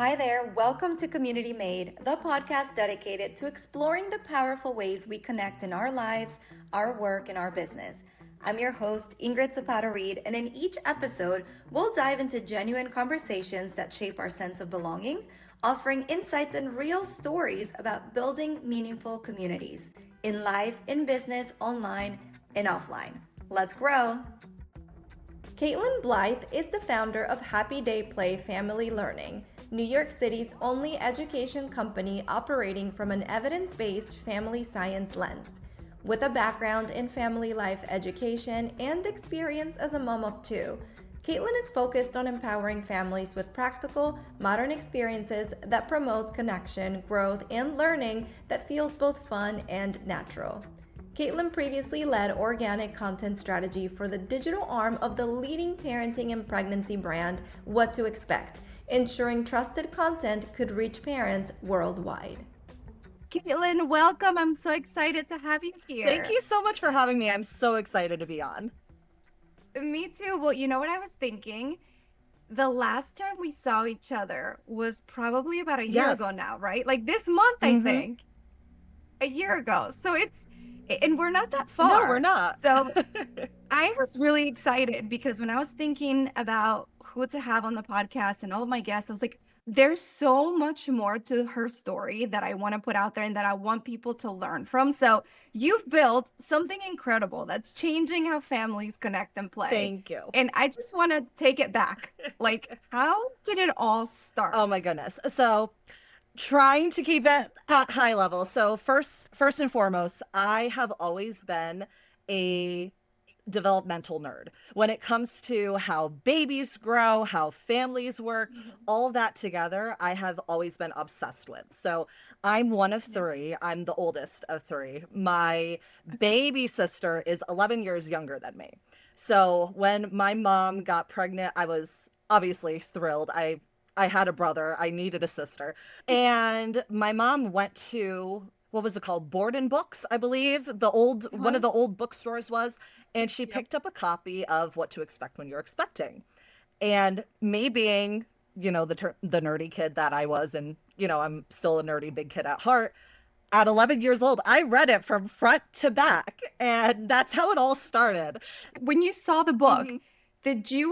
Hi there, welcome to Community Made, the podcast dedicated to exploring the powerful ways we connect in our lives, our work, and our business. I'm your host, Ingrid Zapata, and in each episode, we'll dive into genuine conversations that shape our sense of belonging, offering insights and real stories about building meaningful communities in life, in business, online, and offline. Let's grow! Kaitlynn Blyth is the founder of Happy Day Play Family Learning, New York City's only education company operating from an evidence-based family science lens. With a background in family life education and experience as a mom of two, Kaitlynn is focused on empowering families with practical, modern experiences that promote connection, growth, and learning that feels both fun and natural. Kaitlynn previously led organic content strategy for the digital arm of the leading parenting and pregnancy brand, What to Expect, ensuring trusted content could reach parents worldwide. Kaitlynn, welcome. I'm so excited to have you here. Thank you so much for having me. I'm so excited to be on. Me too. Well, you know what I was thinking? The last time we saw each other was probably about a year ago now, right? Like this month, I think. A year ago. And we're not that far. No, we're not. So I was really excited because when I was thinking about who to have on the podcast and all of my guests, I was like, there's so much more to her story that I want to put out there and that I want people to learn from. So you've built something incredible that's changing how families connect and play. Thank you. And I just want to take it back. Like, how did it all start? Oh my goodness. So trying to keep it at high level. So first and foremost, I have always been a developmental nerd. When it comes to how babies grow, how families work, all that together, I have always been obsessed with. So I'm one of three. I'm the oldest of three. My baby sister is 11 years younger than me. So when my mom got pregnant, I was obviously thrilled. I had a brother. I needed a sister. And my mom went to, what was it called? Board and Books, I believe. One of the old bookstores was. And she picked up a copy of What to Expect When You're Expecting. And me being, the nerdy kid that I was, and, I'm still a nerdy big kid at heart. At 11 years old, I read it from front to back. And that's how it all started. When you saw the book, did you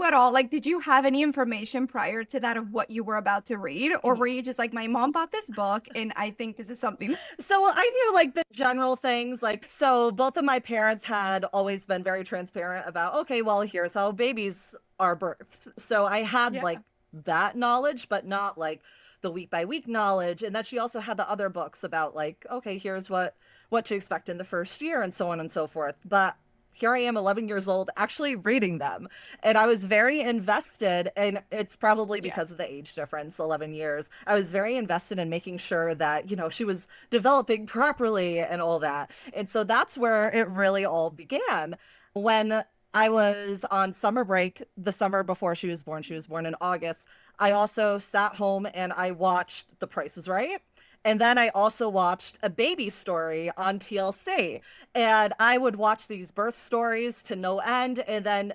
have any information prior to that of what you were about to read? Or were you just like, my mom bought this book and I think this is something? So I knew the general things, so both of my parents had always been very transparent about, okay, well, here's how babies are birthed. So I had that knowledge, but not the week by week knowledge. And then she also had the other books about okay, here's what to expect in the first year and so on and so forth. But here I am, 11 years old, actually reading them. And I was very invested, and it's probably because of the age difference, 11 years. I was very invested in making sure that, she was developing properly and all that. And so that's where it really all began. When I was on summer break the summer before she was born in August, I also sat home and I watched The Price is Right. And then I also watched A Baby Story on TLC. And I would watch these birth stories to no end. And then,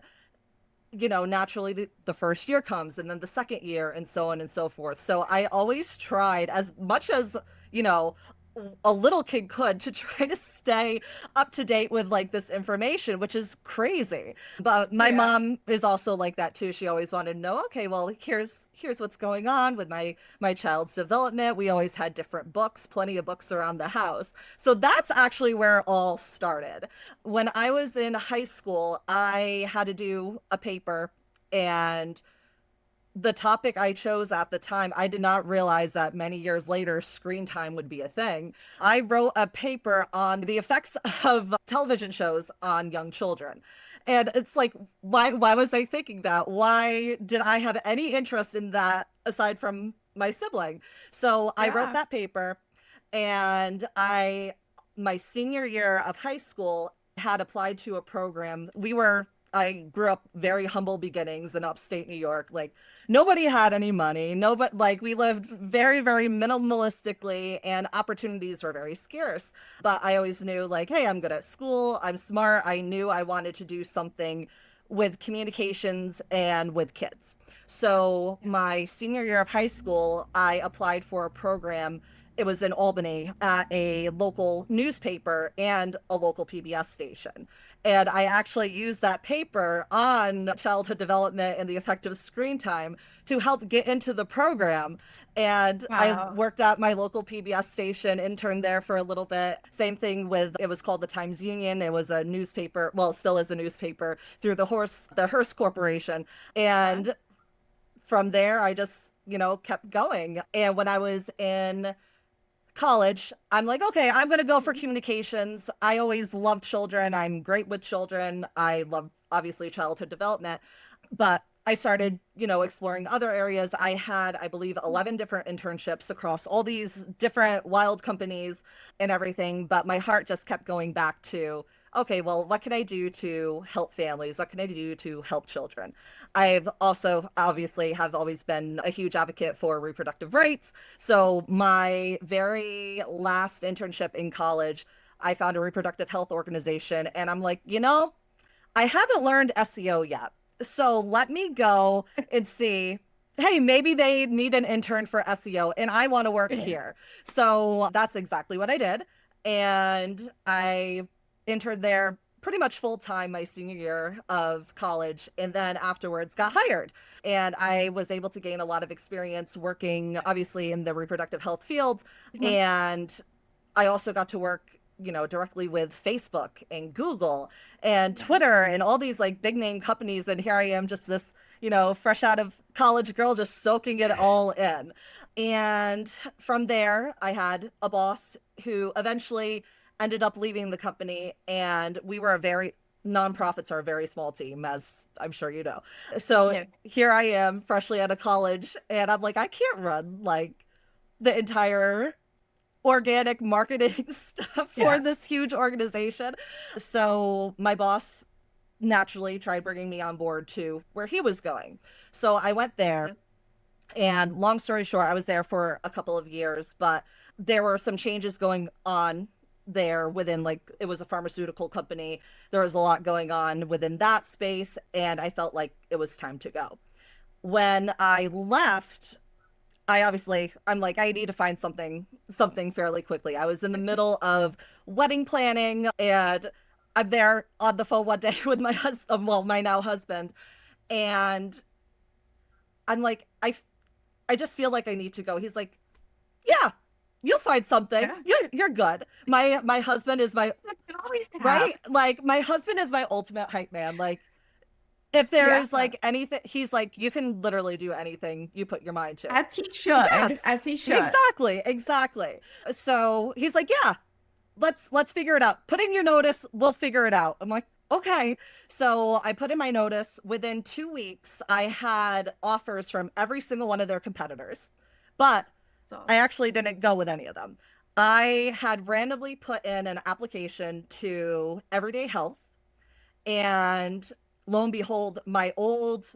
naturally the first year comes and then the second year and so on and so forth. So I always tried as much as, a little kid could to try to stay up to date with this information, which is crazy. But my mom is also like that too. She always wanted to know, okay, well, here's what's going on with my child's development. We always had different books, plenty of books around the house. So that's actually where it all started. When I was in high school, I had to do a paper, and the topic I chose at the time, I did not realize that many years later, screen time would be a thing. I wrote a paper on the effects of television shows on young children. And it's why was I thinking that? Why did I have any interest in that aside from my sibling? So I wrote that paper, and my senior year of high school had applied to a program. I grew up very humble beginnings in upstate New York. Nobody had any money. Nobody, we lived very, very minimalistically, and opportunities were very scarce. But I always knew, hey, I'm good at school. I'm smart. I knew I wanted to do something with communications and with kids. So my senior year of high school, I applied for a program. It was in Albany at a local newspaper and a local PBS station. And I actually used that paper on childhood development and the effective screen time to help get into the program. And I Wow. worked at my local PBS station, interned there for a little bit. Same thing with, it was called the Times Union. It was a newspaper, well, it still is a newspaper through the Hearst Corporation. And from there, I just, kept going. And when I was in college, I'm like, okay, I'm going to go for communications. I always loved children. I'm great with children. I love, obviously, childhood development. But I started, exploring other areas. I had, I believe, 11 different internships across all these different wild companies and everything. But my heart just kept going back to, okay, well, what can I do to help families? What can I do to help children? I've also obviously have always been a huge advocate for reproductive rights. So my very last internship in college, I found a reproductive health organization, and I'm like, I haven't learned SEO yet. So let me go and see, hey, maybe they need an intern for SEO and I want to work here. So that's exactly what I did. And I interned there pretty much full time my senior year of college, and then afterwards got hired. And I was able to gain a lot of experience working obviously in the reproductive health field. And I also got to work directly with Facebook and Google and Twitter and all these like big name companies. And here I am, just this, fresh out of college girl, just soaking it all in. And from there, I had a boss who eventually ended up leaving the company. And we were nonprofits are a very small team, as I'm sure you know. So here I am, freshly out of college, and I'm like, I can't run like the entire organic marketing stuff for this huge organization. So my boss naturally tried bringing me on board to where he was going. So I went there, and long story short, I was there for a couple of years, but there were some changes going on there within, like, it was a pharmaceutical company. There was a lot going on within that space, and I felt like it was time to go. When I left, I'm like, I need to find something fairly quickly. I was in the middle of wedding planning, and I'm there on the phone one day with my husband, well, my now husband, and I'm like, I just feel like I need to go. He's like, yeah, you'll find something. You're good. My husband is my right. Like, my husband is my ultimate hype man. Like, if there's like anything, he's like, you can literally do anything you put your mind to. As he should. Yes, as he should. Exactly. So he's like, yeah, let's figure it out. Put in your notice. We'll figure it out. I'm like, okay. So I put in my notice. Within 2 weeks, I had offers from every single one of their competitors, but I actually didn't go with any of them. I had randomly put in an application to Everyday Health, and lo and behold, my old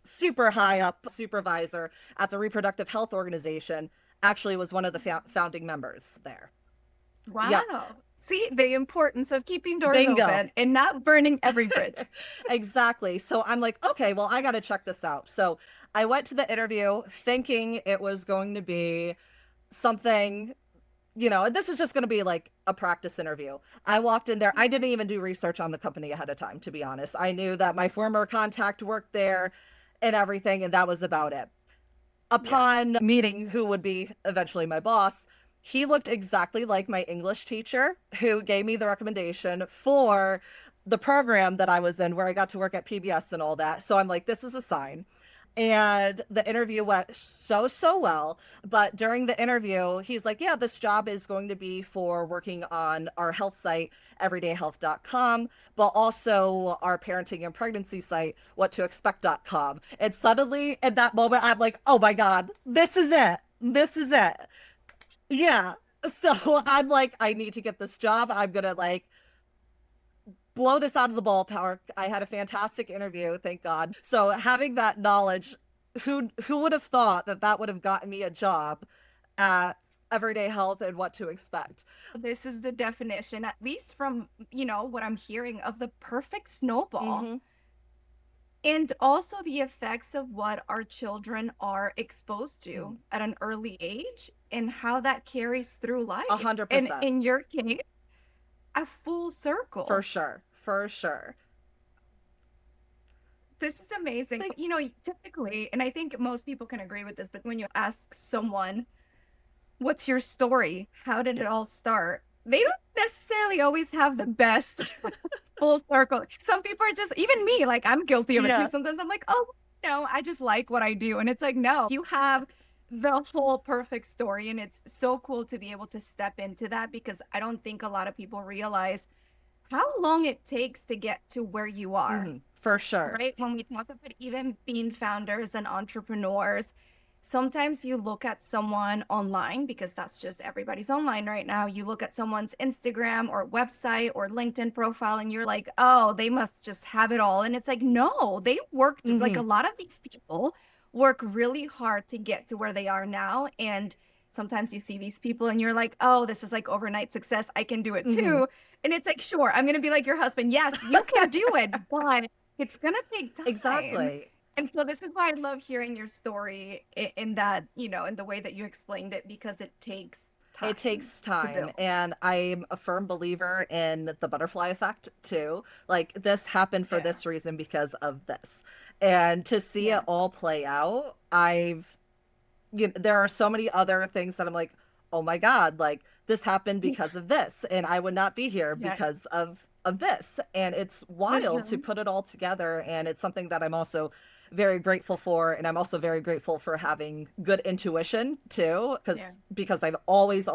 super high up supervisor at the reproductive health organization actually was one of the founding members there. Wow. Yep. See, the importance of keeping doors open and not burning every bridge. Exactly. So I'm like, okay, well, I got to check this out. So I went to the interview thinking it was going to be something, this was just going to be like a practice interview. I walked in there. I didn't even do research on the company ahead of time, to be honest. I knew that my former contact worked there and everything, and that was about it. Upon meeting who would be eventually my boss, he looked exactly like my English teacher who gave me the recommendation for the program that I was in, where I got to work at PBS and all that. So I'm like, this is a sign. And the interview went so well. But during the interview, he's like, yeah, this job is going to be for working on our health site, everydayhealth.com, but also our parenting and pregnancy site, whattoexpect.com. And suddenly, at that moment, I'm like, oh my God, this is it. This is it. Yeah. So I'm like, I need to get this job. I'm going to like blow this out of the ballpark. I had a fantastic interview, thank God. So having that knowledge, who would have thought that would have gotten me a job at Everyday Health and What to Expect? This is the definition, at least from, what I'm hearing, of the perfect snowball. And also the effects of what our children are exposed to at an early age and how that carries through life. 100%. And in your case, a full circle. For sure. This is amazing. You know, typically, and I think most people can agree with this, but when you ask someone, what's your story? How did it all start? They don't necessarily always have the best full circle. Some people are just, even me, like I'm guilty of it too. Sometimes I'm like, oh, no, I just like what I do. And it's like, no, you have the whole perfect story. And it's so cool to be able to step into that, because I don't think a lot of people realize how long it takes to get to where you are. For sure. Right? When we talk about even being founders and entrepreneurs, sometimes you look at someone online, because that's just everybody's online right now. You look at someone's Instagram or website or LinkedIn profile and you're like, oh, they must just have it all. And it's like, no, they worked, like a lot of these people work really hard to get to where they are now. And sometimes you see these people and you're like, oh, this is like overnight success. I can do it too. And it's like, sure, I'm going to be like your husband. Yes, you can do it, but it's going to take time. Exactly. And so this is why I love hearing your story in that, you know, in the way that you explained it, because it takes time. It takes time. And I'm a firm believer in the butterfly effect too. Like, this happened for this reason because of this. And to see it all play out, there are so many other things that I'm like, oh my God, like this happened because of this. And I would not be here because of this. And it's wild to put it all together. And it's something that I'm also very grateful for. And I'm also very grateful for having good intuition too, because I've always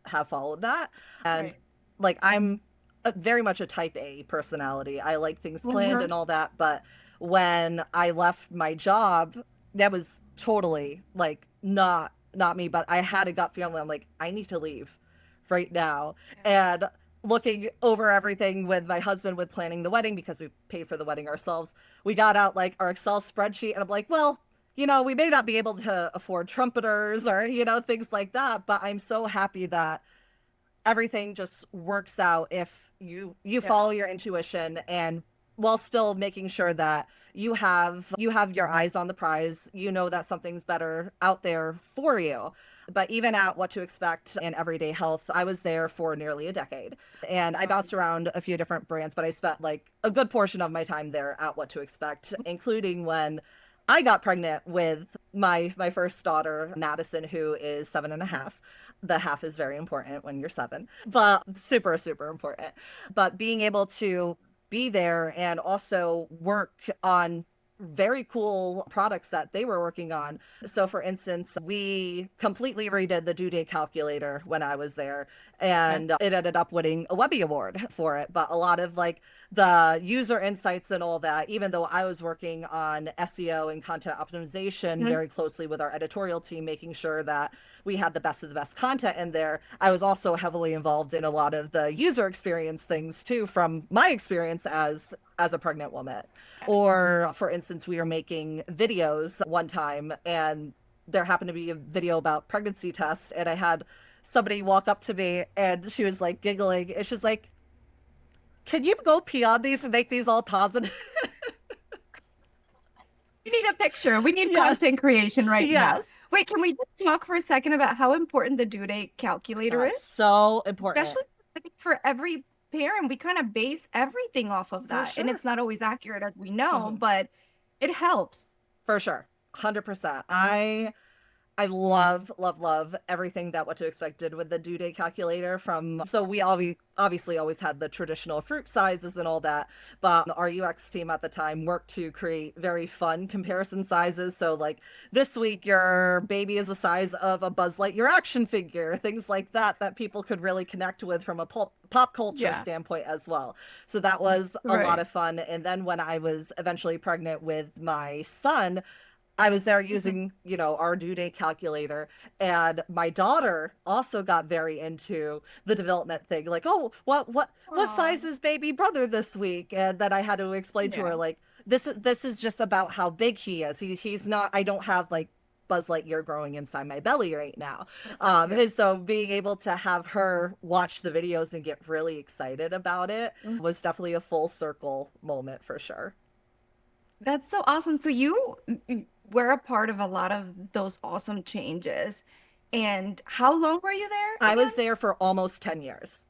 have followed that. And like, I'm very much a type A personality. I like things planned and all that. But when I left my job, that was totally like not me, but I had a gut feeling. I'm like, I need to leave right now. And looking over everything with my husband with planning the wedding, because we paid for the wedding ourselves, we got out like our Excel spreadsheet, and I'm like, well, you know, we may not be able to afford trumpeters or, you know, things like that, but I'm so happy that everything just works out if you follow your intuition, and while still making sure that you have your eyes on the prize, you know that something's better out there for you. But even at What to Expect in Everyday Health, I was there for nearly a decade. And I bounced around a few different brands, but I spent like a good portion of my time there at What to Expect, including when I got pregnant with my first daughter, Madison, who is 7.5. The half is very important when you're 7, but super, super important. But being able to be there and also work on very cool products that they were working on. So for instance, we completely redid the due date calculator when I was there, and it ended up winning a Webby Award for it. But a lot of like the user insights and all that, even though I was working on SEO and content optimization very closely with our editorial team, making sure that we had the best of the best content in there, I was also heavily involved in a lot of the user experience things too, from my experience as a pregnant woman. Or for instance, we were making videos one time, and there happened to be a video about pregnancy tests, and I had somebody walk up to me and she was like giggling, and she's like, can you go pee on these and make these all positive? We need a picture. We need content creation right now. Wait, can we just talk for a second about how important the due date calculator is? So important. Especially for every parent, we kind of base everything off of that. And it's not always accurate, as we know, but it helps. For sure. 100%. I love everything that What to Expect did with the due date calculator. So we obviously always had the traditional fruit sizes and all that, but our UX team at the time worked to create very fun comparison sizes. So like this week, your baby is the size of a Buzz Lightyear action figure, things like that people could really connect with from a pop culture standpoint as well. So that was a lot of fun. And then when I was eventually pregnant with my son, I was there using, you know, our due date calculator, and my daughter also got very into the development thing. Like, oh, what size is baby brother this week? And then I had to explain to her, like, this is just about how big he is. He's not. I don't have like Buzz Lightyear growing inside my belly right now. And so being able to have her watch the videos and get really excited about it was definitely a full circle moment for sure. That's so awesome. So you were a part of a lot of those awesome changes. And how long were you there I again? was there for almost 10 years.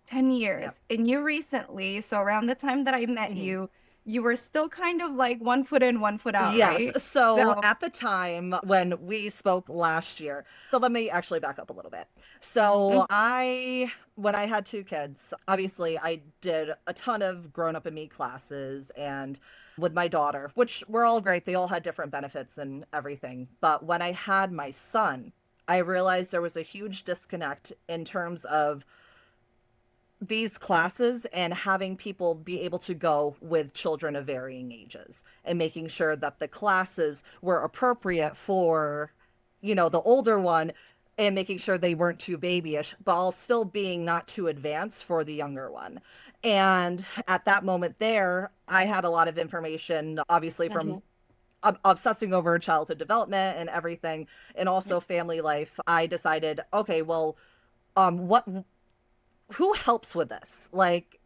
10 Yep. years. And you recently, so around the time that I met Mhm. you, you were still kind of like one foot in, one foot out, Yes. right? So So, at the time when we spoke last year, so let me actually back up a little bit. So mm, when I had two kids, obviously I did a ton of grown up and me classes and with my daughter, which were all great. They all had different benefits and everything. But when I had my son, I realized there was a huge disconnect in terms of these classes and having people be able to go with children of varying ages and making sure that the classes were appropriate for, the older one and making sure they weren't too babyish, but all still being not too advanced for the younger one. And at that moment there, I had a lot of information, obviously, mhm, from obsessing over childhood development and everything, and yeah, also family life. I decided, okay, well, what who helps with this? Like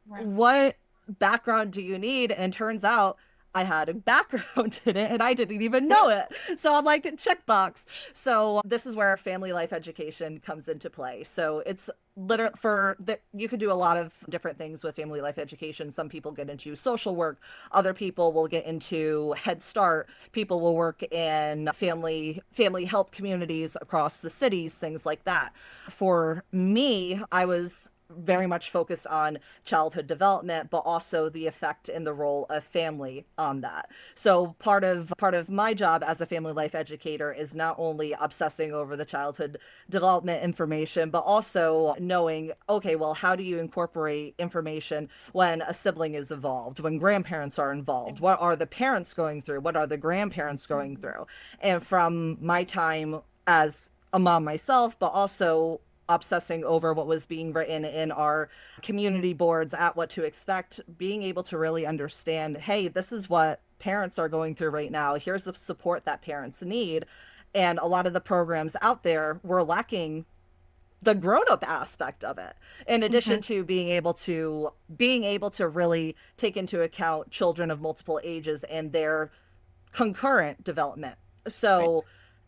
right. what background do you need? And turns out I had a background in it and I didn't even know it. So I'm like, checkbox. So this is where family life education comes into play. So it's literally you can do a lot of different things with family life education. Some people get into social work, other people will get into Head Start, people will work in family help communities across the cities, things like that. For me, I was very much focused on childhood development, but also the effect and the role of family on that. So part of my job as a family life educator is not only obsessing over the childhood development information, but also knowing, okay, well, how do you incorporate information when a sibling is involved, when grandparents are involved? What are the parents going through? What are the grandparents going Mhm. through? And from my time as a mom myself, but also obsessing over what was being written in our community boards at What to Expect, being able to really understand, hey, this is what parents are going through right now. Here's the support that parents need. And a lot of the programs out there were lacking the grown-up aspect of it, in addition Mhm. to being able to really take into account children of multiple ages and their concurrent development. Right. So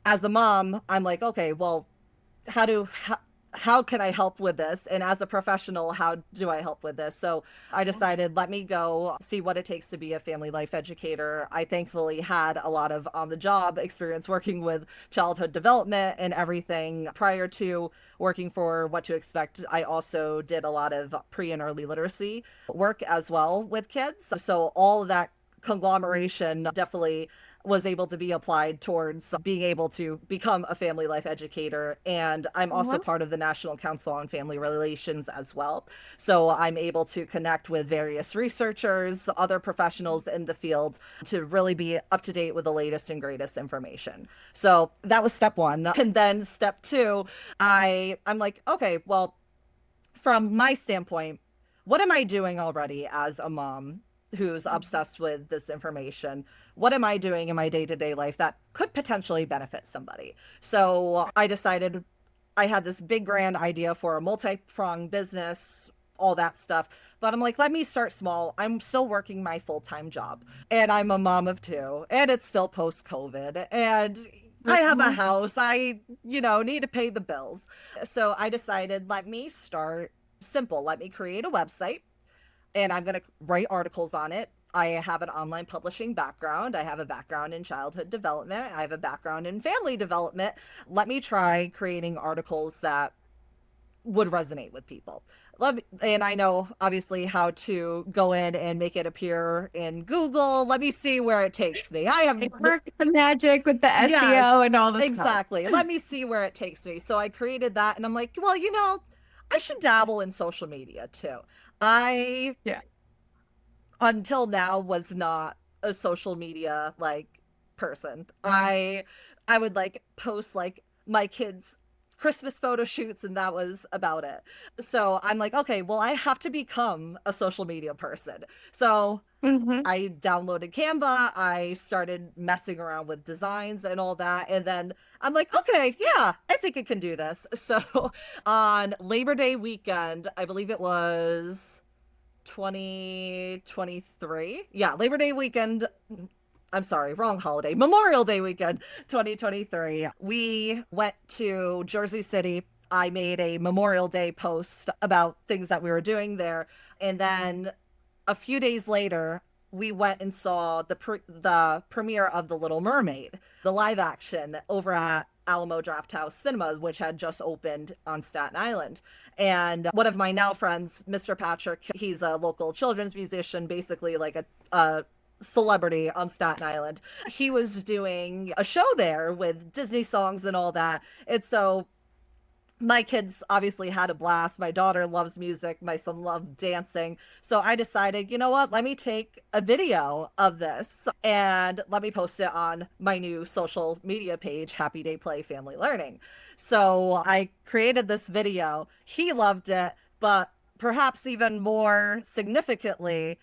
as a mom, I'm like, okay, well, how do how can I help with this? And as a professional, how do I help with this? So I decided, let me go see what it takes to be a family life educator. I thankfully had a lot of on the job experience working with childhood development and everything prior to working for What to Expect. I also did a lot of pre and early literacy work as well with kids. So all of that conglomeration definitely was able to be applied towards being able to become a family life educator. And I'm also Wow. part of the National Council on Family Relations as well. So I'm able to connect with various researchers, other professionals in the field to really be up to date with the latest and greatest information. So that was step one. And then step two, I'm like, okay, well, from my standpoint, what am I doing already as a mom who's Mhm. obsessed with this information? What am I doing in my day to day life that could potentially benefit somebody? So I decided I had this big grand idea for a multi pronged business, all that stuff. But I'm like, let me start small. I'm still working my full time job and I'm a mom of two and it's still post COVID. And I have a Mhm. house. Need to pay the bills. So I decided, let me start simple. Let me create a website and I'm going to write articles on it. I have an online publishing background. I have a background in childhood development. I have a background in family development. Let me try creating articles that would resonate with people. And I know obviously how to go in and make it appear in Google. Let me see where it takes me. I have Like work the magic with the Yes, SEO and all the stuff. exactly. Let me see where it takes me. So I created that and I'm like, well, I should dabble in social media too. I Yeah. until now was not a social media person. I would post my kids Christmas photo shoots and that was about it. So I'm like, okay, well I have to become a social media person. So Mhm. I downloaded Canva. I started messing around with designs and all that. And then I'm like, okay, yeah, I think I can do this. So on Labor Day weekend, I believe it was 2023. Yeah, Labor Day weekend. I'm sorry, wrong holiday. Memorial Day weekend, 2023. We went to Jersey City. I made a Memorial Day post about things that we were doing there. And then a few days later, we went and saw the premiere of The Little Mermaid, the live action, over at Alamo Drafthouse Cinema, which had just opened on Staten Island. And one of my now friends, Mr. Patrick, he's a local children's musician, basically like a celebrity on Staten Island. He was doing a show there with Disney songs and all that. And so my kids obviously had a blast. My daughter loves music. My son loved dancing. So I decided, you know what? Let me take a video of this and let me post it on my new social media page, Happy Day Play Family Learning. So I created this video. He loved it, but perhaps even more significantly,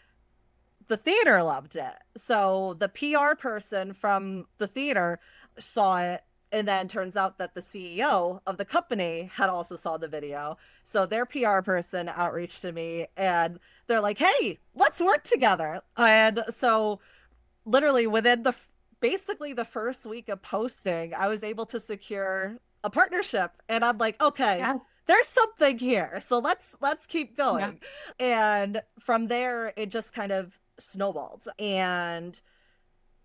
the theater loved it. So the PR person from the theater saw it. And then turns out that the CEO of the company had also saw the video. So their PR person outreached to me and they're like, hey, let's work together. And so literally within basically the first week of posting, I was able to secure a partnership. And I'm like, okay, there's something here. So let's keep going. Yeah. And from there, it just kind of snowballed. And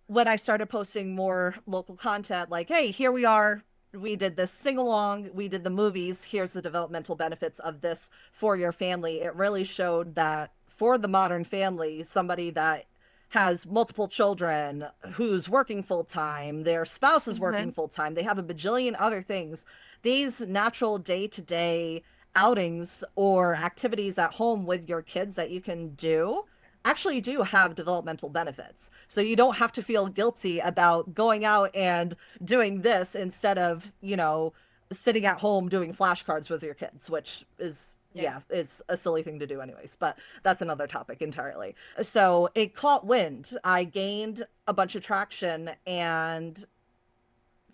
when I started posting more local content, like, hey, here we are, we did this sing-along, we did the movies, here's the developmental benefits of this for your family. It really showed that for the modern family, somebody that has multiple children, who's working full-time, their spouse is working full-time, they have a bajillion other things, these natural day-to-day outings or activities at home with your kids that you can do actually do have developmental benefits. So you don't have to feel guilty about going out and doing this instead of, you know, sitting at home doing flashcards with your kids, which is, it's a silly thing to do anyways, but that's another topic entirely. So it caught wind. I gained a bunch of traction, and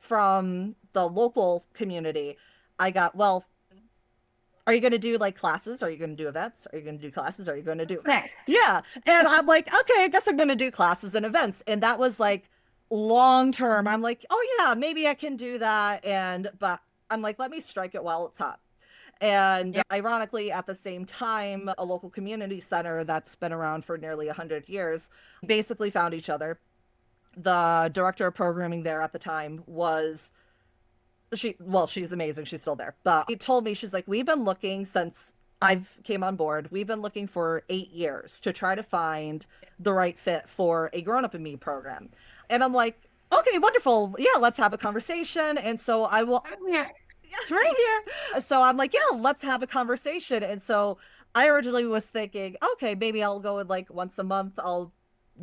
from the local community, I got, well, are you going to do like classes? Are you going to do events? Are you going to do classes? Are you going to do next? Yeah. And I'm like, okay, I guess I'm going to do classes and events. And that was like long term. I'm like, oh yeah, maybe I can do that. But I'm like, let me strike it while it's hot. And ironically, at the same time, a local community center that's been around for nearly 100 years basically found each other. The director of programming there at the time was she's amazing. She's still there. But she told me, she's like, we've been looking since I've came on board. We've been looking for 8 years to try to find the right fit for a Grown Up and Me program. And I'm like, okay, wonderful. Yeah, let's have a conversation. And so I will. Right here. So I'm like, yeah, let's have a conversation. And so I originally was thinking, okay, maybe I'll go with like once a month. I'll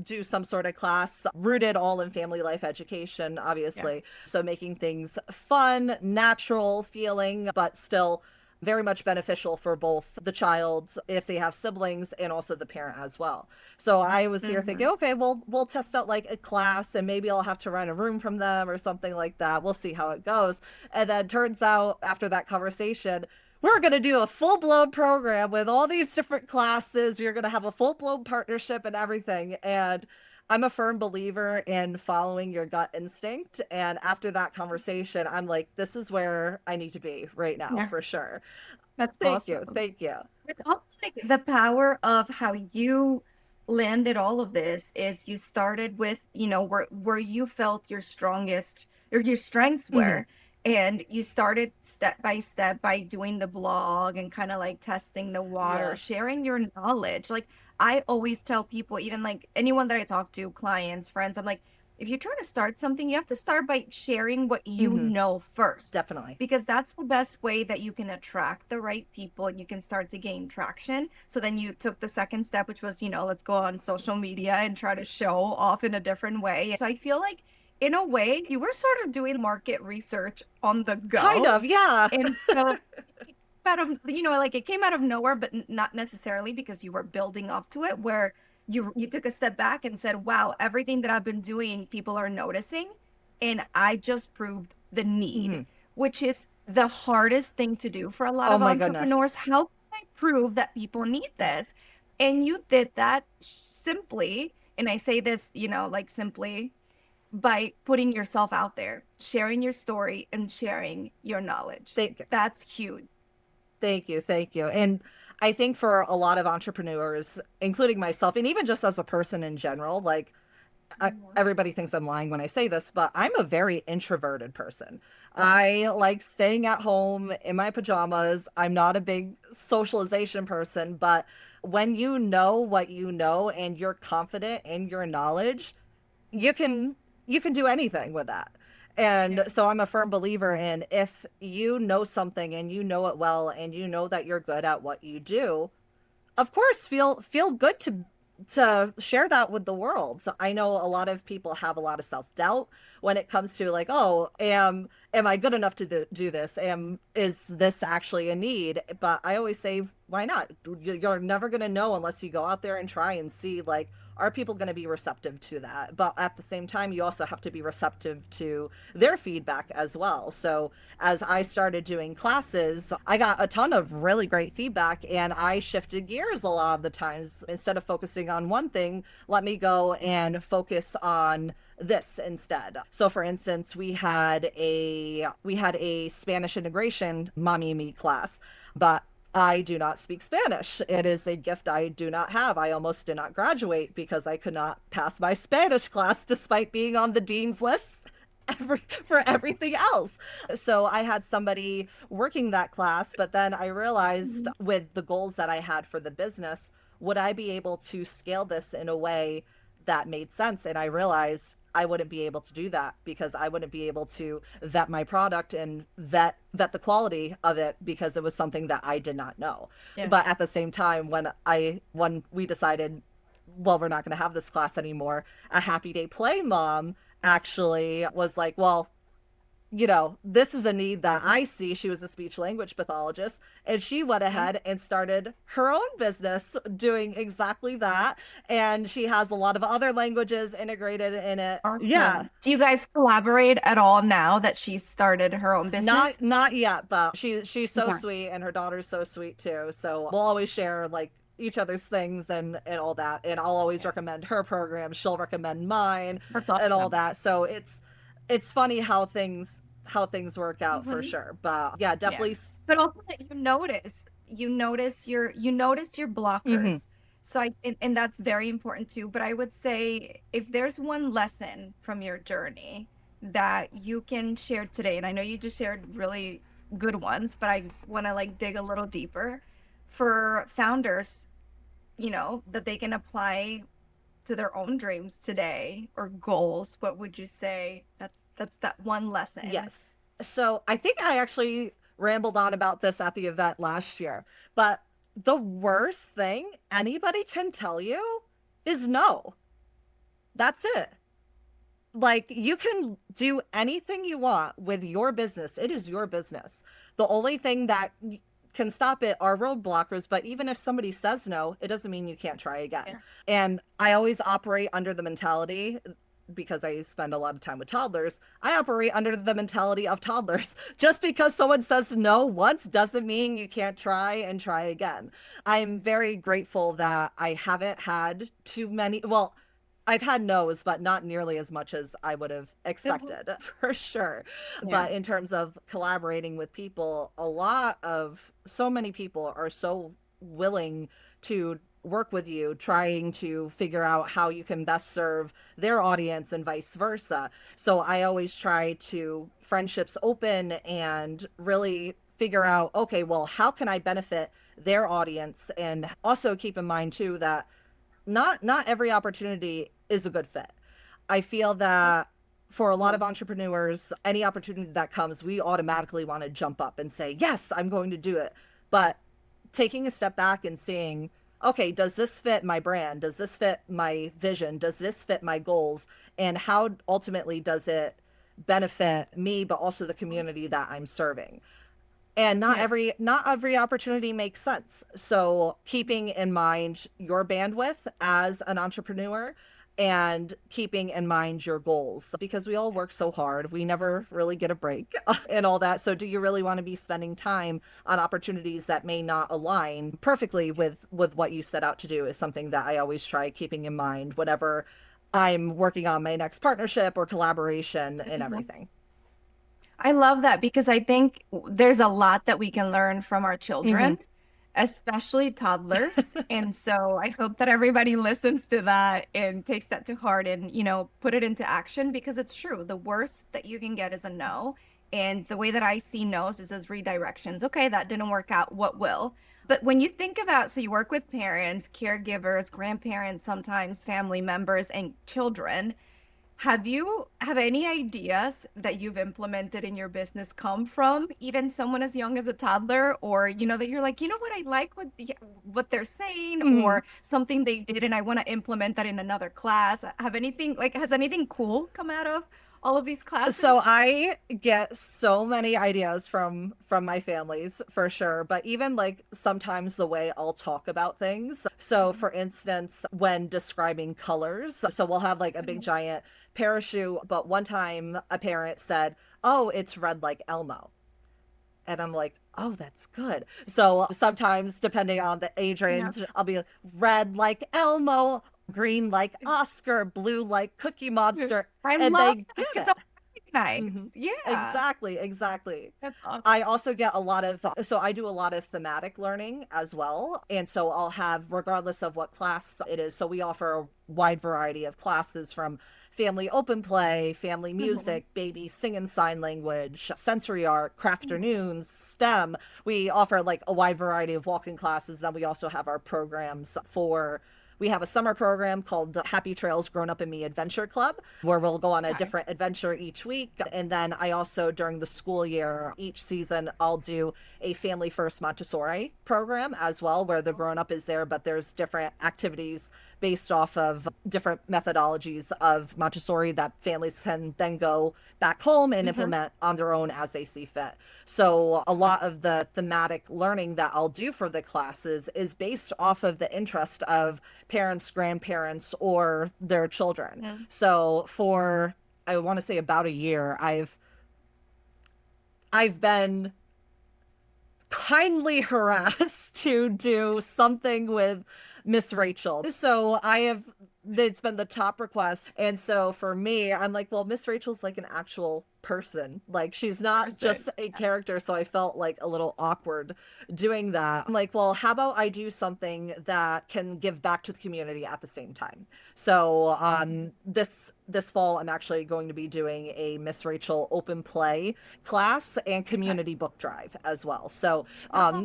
do some sort of class rooted all in family life education, obviously. So making things fun, natural feeling, but still very much beneficial for both the child if they have siblings and also the parent as well. So I was here thinking, okay, well, we'll test out like a class and maybe I'll have to rent a room from them or something like that. We'll see how it goes. And then turns out after that conversation, we're going to do a full-blown program with all these different classes. You're going to have a full-blown partnership and everything. And I'm a firm believer in following your gut instinct. And after that conversation, I'm like, this is where I need to be right now, for sure. That's Thank awesome. you. Thank you. It's also like the power of how you landed all of this is you started with, you know, where you felt your strongest or your strengths were. And you started step by step by doing the blog and kind of like testing the water, sharing your knowledge. Like I always tell people, even like anyone that I talk to, clients, friends, I'm like, if you're trying to start something, you have to start by sharing what you know first. Definitely. Because that's the best way that you can attract the right people and you can start to gain traction. So then you took the second step, which was, you know, let's go on social media and try to show off in a different way. So I feel like in a way, you were sort of doing market research on the go. Kind of, yeah. And so, out of, you know, like it came out of nowhere, but not necessarily because you were building up to it, where you took a step back and said, wow, everything that I've been doing, people are noticing. And I just proved the need, which is the hardest thing to do for a lot of entrepreneurs. Goodness. How can I prove that people need this? And you did that simply, and I say this, like simply by putting yourself out there, sharing your story and sharing your knowledge. Thank you. That's huge. Thank you. Thank you. And I think for a lot of entrepreneurs, including myself, and even just as a person in general, like everybody thinks I'm lying when I say this, but I'm a very introverted person. I like staying at home in my pajamas. I'm not a big socialization person, but when you know what you know and you're confident in your knowledge, you can do anything with that. And so I'm a firm believer in, if you know something and you know it well and you know that you're good at what you do, of course feel good to share that with the world. So I know a lot of people have a lot of self-doubt when it comes to like, oh, am I good enough to do this? Is this actually a need? But I always say, why not? You're never going to know unless you go out there and try and see, like, are people going to be receptive to that? But at the same time, you also have to be receptive to their feedback as well. So as I started doing classes, I got a ton of really great feedback, and I shifted gears a lot of the times. Instead of focusing on one thing, let me go and focus on this instead. So for instance, we had a Spanish integration mommy and me class, but I do not speak Spanish. It is a gift I do not have. I almost did not graduate because I could not pass my Spanish class despite being on the dean's list for everything else. So I had somebody working that class, but then I realized with the goals that I had for the business, would I be able to scale this in a way that made sense? And I realized I wouldn't be able to do that because I wouldn't be able to vet my product and vet the quality of it because it was something that I did not know. Yeah. But at the same time, when we decided, well, we're not going to have this class anymore, a Happy Day Play mom actually was like, well, this is a need that I see. She was a speech language pathologist, and she went ahead and started her own business doing exactly that. And she has a lot of other languages integrated in it. Awesome. Yeah. Do you guys collaborate at all now that she's started her own business? Not yet, but she's so sweet, and her daughter's so sweet too. So we'll always share like each other's things and all that. And I'll always recommend her program. She'll recommend mine. That's awesome. And all that. So it's funny how things work out for sure. But yeah, definitely. Yeah. But also that you notice your blockers. So and that's very important too. But I would say if there's one lesson from your journey that you can share today, and I know you just shared really good ones, but I want to like dig a little deeper for founders, that they can apply to their own dreams today or goals. What would you say that's that one lesson? Yes. So I think I actually rambled on about this at the event last year, but the worst thing anybody can tell you is no. That's it. Like, you can do anything you want with your business. It is your business. The only thing that can stop it are roadblockers, but even if somebody says no, it doesn't mean you can't try again. Yeah. And I always operate under the mentality, because I spend a lot of time with toddlers, I operate under the mentality of toddlers. Just because someone says no once doesn't mean you can't try and try again. I'm very grateful that I haven't had too many, well, I've had no's, but not nearly as much as I would have expected, for sure. Yeah. But in terms of collaborating with people, so many people are so willing to work with you, trying to figure out how you can best serve their audience and vice versa. So I always try to friendships open and really figure out, okay, well, how can I benefit their audience? And also keep in mind too that not every opportunity is a good fit. I feel that for a lot of entrepreneurs, any opportunity that comes, we automatically want to jump up and say, yes, I'm going to do it. But taking a step back and seeing, okay, does this fit my brand? Does this fit my vision? Does this fit my goals? And how ultimately does it benefit me, but also the community that I'm serving? And not every opportunity makes sense. So keeping in mind your bandwidth as an entrepreneur, and keeping in mind your goals, because we all work so hard. We never really get a break and all that. So do you really want to be spending time on opportunities that may not align perfectly with what you set out to do, is something that I always try keeping in mind whenever I'm working on my next partnership or collaboration and everything. I love that because I think there's a lot that we can learn from our children, especially toddlers. And so I hope that everybody listens to that and takes that to heart and, put it into action, because it's true. The worst that you can get is a no. And the way that I see no's is as redirections. Okay, that didn't work out. What will? But when you think about, so you work with parents, caregivers, grandparents, sometimes family members, and children. Have any ideas that you've implemented in your business come from even someone as young as a toddler, or that you're like, what, I like what they're saying, or something they did and I want to implement that in another class? Has anything cool come out of all of these classes? So I get so many ideas from my families, for sure, but even like sometimes the way I'll talk about things. So for instance, when describing colors, so we'll have like a big giant parachute, but one time a parent said, "Oh, it's red like Elmo." And I'm like, "Oh, that's good." So sometimes, depending on the age range, I'll be red like Elmo, green like Oscar, blue like Cookie Monster. I and love they that get because it. nice. Yeah. Exactly. That's awesome. I also get so I do a lot of thematic learning as well. And so I'll have, regardless of what class it is, so we offer a wide variety of classes, from family open play, family music, baby sing and sign language, sensory art, crafternoons, STEM. We offer like a wide variety of walk-in classes. Then we also have our programs we have a summer program called Happy Trails Grown Up in Me Adventure Club, where we'll go on a different adventure each week. And then I also, during the school year, each season, I'll do a Family First Montessori program as well, where the grown up is there, but there's different activities based off of different methodologies of Montessori that families can then go back home and implement on their own as they see fit. So a lot of the thematic learning that I'll do for the classes is based off of the interest of parents, grandparents, or their children. So for, I want to say, about a year, I've been kindly harassed to do something with Miss Rachel. So it's been the top request. And so for me, I'm like, well, Miss Rachel's like an actual person. Like, she's not just a character. So I felt like a little awkward doing that. I'm like, well, how about I do something that can give back to the community at the same time? So this fall, I'm actually going to be doing a Miss Rachel open play class and community book drive as well. So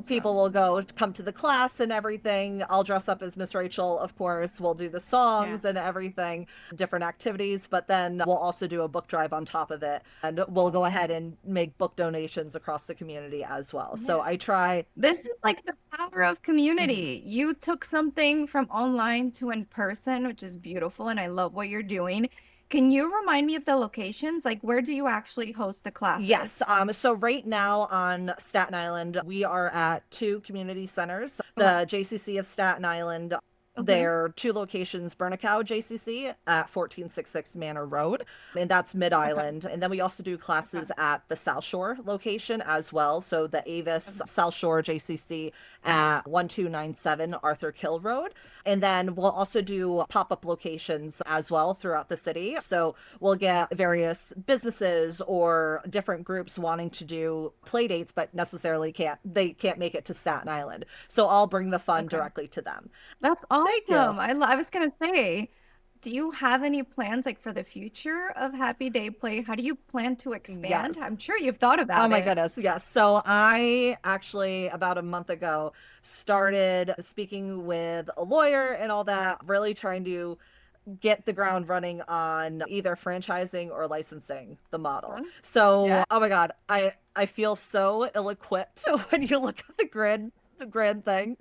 people will come to the class and everything. I'll dress up as Miss Rachel, of course. We'll do the songs and everything, different activities, but then we'll also do a book drive on top of it. And we'll go ahead and make book donations across the community as well. So I try. This is like the power of community. You took something from online to in person, which is beautiful. And I love what you're doing. Can you remind me of the locations? Like, where do you actually host the classes? Yes. So right now on Staten Island, we are at 2 community centers. The JCC of Staten Island, there are 2 locations, Burnacow JCC at 1466 Manor Road, and that's Mid-Island. And then we also do classes at the South Shore location as well. So the Avis South Shore JCC at 1297 Arthur Kill Road. And then we'll also do pop-up locations as well throughout the city. So we'll get various businesses or different groups wanting to do play dates, but necessarily can't make it to Staten Island. So I'll bring the fun directly to them. That's awesome. I was going to say, do you have any plans like for the future of Happy Day Play? How do you plan to expand? Yes. I'm sure you've thought about it. Oh my goodness. Yes. So I actually, about a month ago, started speaking with a lawyer and all that, really trying to get the ground running on either franchising or licensing the model. So, oh my God, I feel so ill-equipped when you look at the grid thing.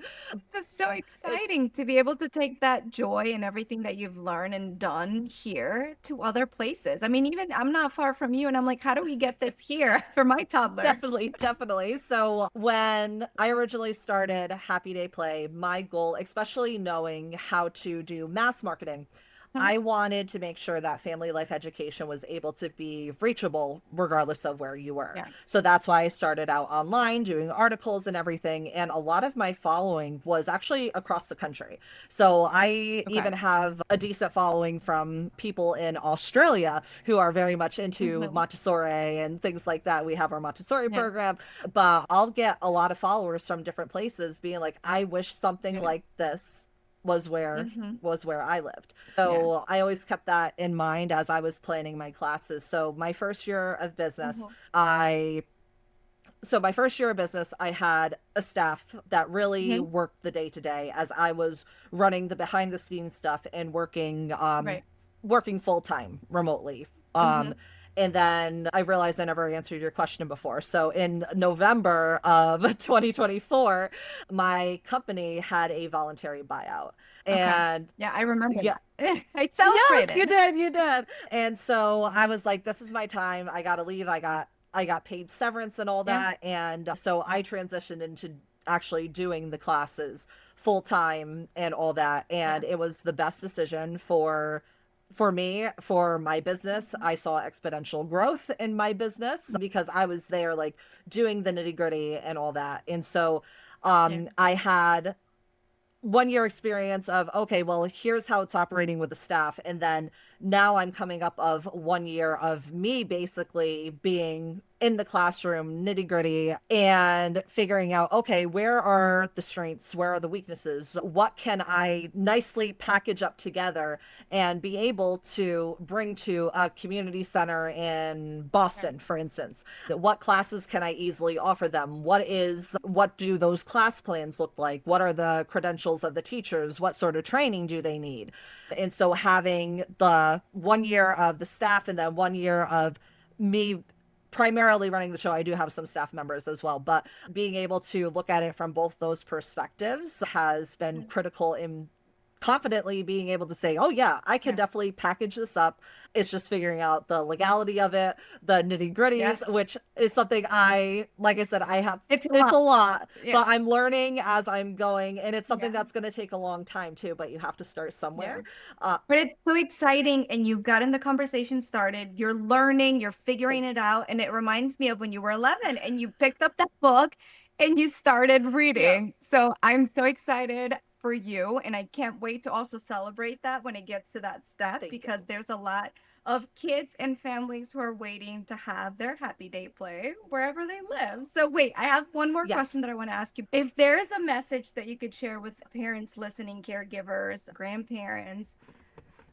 It's so exciting to be able to take that joy and everything that you've learned and done here to other places. I mean, even I'm not far from you, and I'm like, how do we get this here for my toddler? Definitely. So when I originally started Happy Day Play, my goal, especially knowing how to do mass marketing, I wanted to make sure that family life education was able to be reachable regardless of where you were. Yeah. So that's why I started out online doing articles and everything. And a lot of my following was actually across the country. So I even have a decent following from people in Australia who are very much into Montessori and things like that. We have our Montessori program, but I'll get a lot of followers from different places being like, I wish something like this was where I lived. So I always kept that in mind as I was planning my classes. So my first year of business, I had a staff that really worked the day to day as I was running the behind the scenes stuff and working full time remotely. And then I realized I never answered your question before. So in November of 2024, my company had a voluntary buyout. And yeah, I remember that. I celebrated. Yes, you did. And so I was like, this is my time. I got to leave. I got paid severance and all that. And so I transitioned into actually doing the classes full time and all that. And it was the best decision for me, for my business. I saw exponential growth in my business because I was there like doing the nitty gritty and all that. And so I had 1 year experience of, okay, well, here's how it's operating with the staff. And then now I'm coming up of 1 year of me basically being in the classroom, nitty gritty, and figuring out, okay, where are the strengths? Where are the weaknesses? What can I nicely package up together and be able to bring to a community center in Boston, for instance? What classes can I easily offer them? What do those class plans look like? What are the credentials of the teachers? What sort of training do they need? And so having the 1 year of the staff and then 1 year of me primarily running the show, I do have some staff members as well, but being able to look at it from both those perspectives has been critical in confidently being able to say, oh yeah, I can definitely package this up. It's just figuring out the legality of it, the nitty gritties, which is something like I said, it's a lot, but I'm learning as I'm going, and it's something that's going to take a long time too, but you have to start somewhere. But it's so exciting, and you've gotten the conversation started. You're learning, you're figuring it out. And it reminds me of when you were 11 and you picked up that book and you started reading. So I'm so excited for you, and I can't wait to also celebrate that when it gets to that step, because there's a lot of kids and families who are waiting to have their happy day play wherever they live. So wait, I have one more question that I want to ask you. If there is a message that you could share with parents listening, caregivers, grandparents,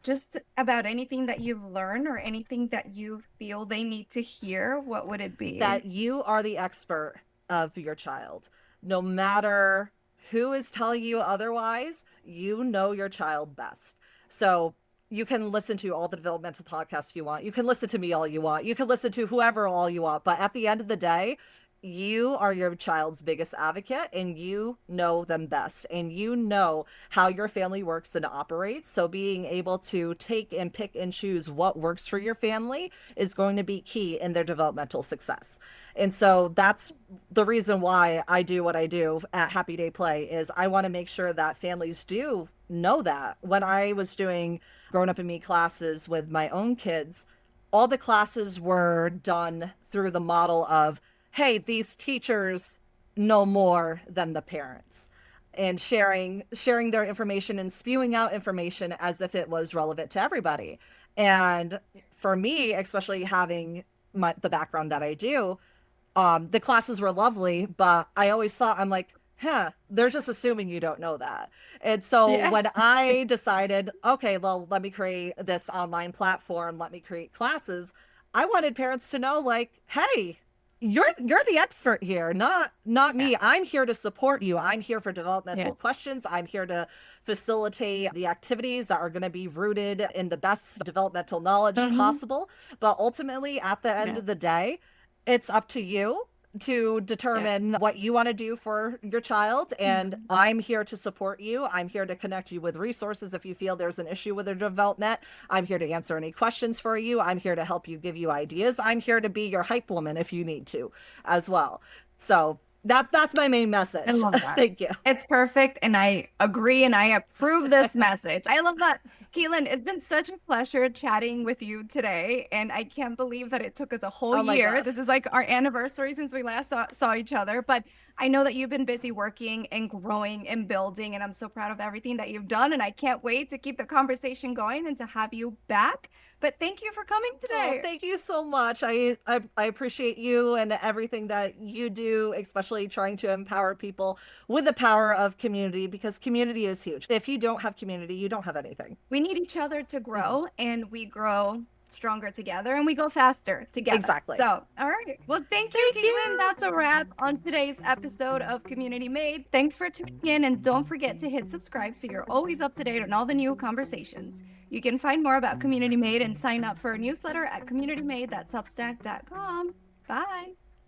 just about anything that you've learned or anything that you feel they need to hear, what would it be? That you are the expert of your child. No matter who is telling you otherwise, you know your child best. So you can listen to all the developmental podcasts you want. You can listen to me all you want. You can listen to whoever all you want. But at the end of the day, you are your child's biggest advocate, and you know them best, and you know how your family works and operates. So being able to take and pick and choose what works for your family is going to be key in their developmental success. And so that's the reason why I do what I do at Happy Day Play, is I want to make sure that families do know that. When I was doing Grown Up in Me classes with my own kids, all the classes were done through the model of, hey, these teachers know more than the parents, and sharing their information and spewing out information as if it was relevant to everybody. And for me, especially having the background that I do, the classes were lovely, but I always thought, I'm like, they're just assuming you don't know that. And so when I decided, okay, well, let me create this online platform, let me create classes, I wanted parents to know, like, hey, you're the expert here, not me. I'm here to support you. I'm here for developmental questions. I'm here to facilitate the activities that are going to be rooted in the best developmental knowledge possible. But ultimately, at the end of the day, it's up to you to determine what you want to do for your child. And I'm here to support you. I'm here to connect you with resources if you feel there's an issue with their development. I'm here to answer any questions for you. I'm here to help you, give you ideas. I'm here to be your hype woman if you need to as well. So That's my main message. I love that. Thank you. It's perfect, and I agree, and I approve this message. I love that. Kaitlynn, it's been such a pleasure chatting with you today, and I can't believe that it took us a whole year. God. This is like our anniversary since we last saw each other, but I know that you've been busy working and growing and building, and I'm so proud of everything that you've done, and I can't wait to keep the conversation going and to have you back. But thank you for coming today. Oh, thank you so much. I appreciate you and everything that you do, especially trying to empower people with the power of community, because community is huge. If you don't have community, you don't have anything. We need each other to grow, and we grow stronger together, and we go faster together. Exactly. So, all right. Well, thank you, Kaitlynn. That's a wrap on today's episode of Community Made. Thanks for tuning in, and don't forget to hit subscribe so you're always up to date on all the new conversations. You can find more about Community Made and sign up for a newsletter at communitymade.substack.com. Bye.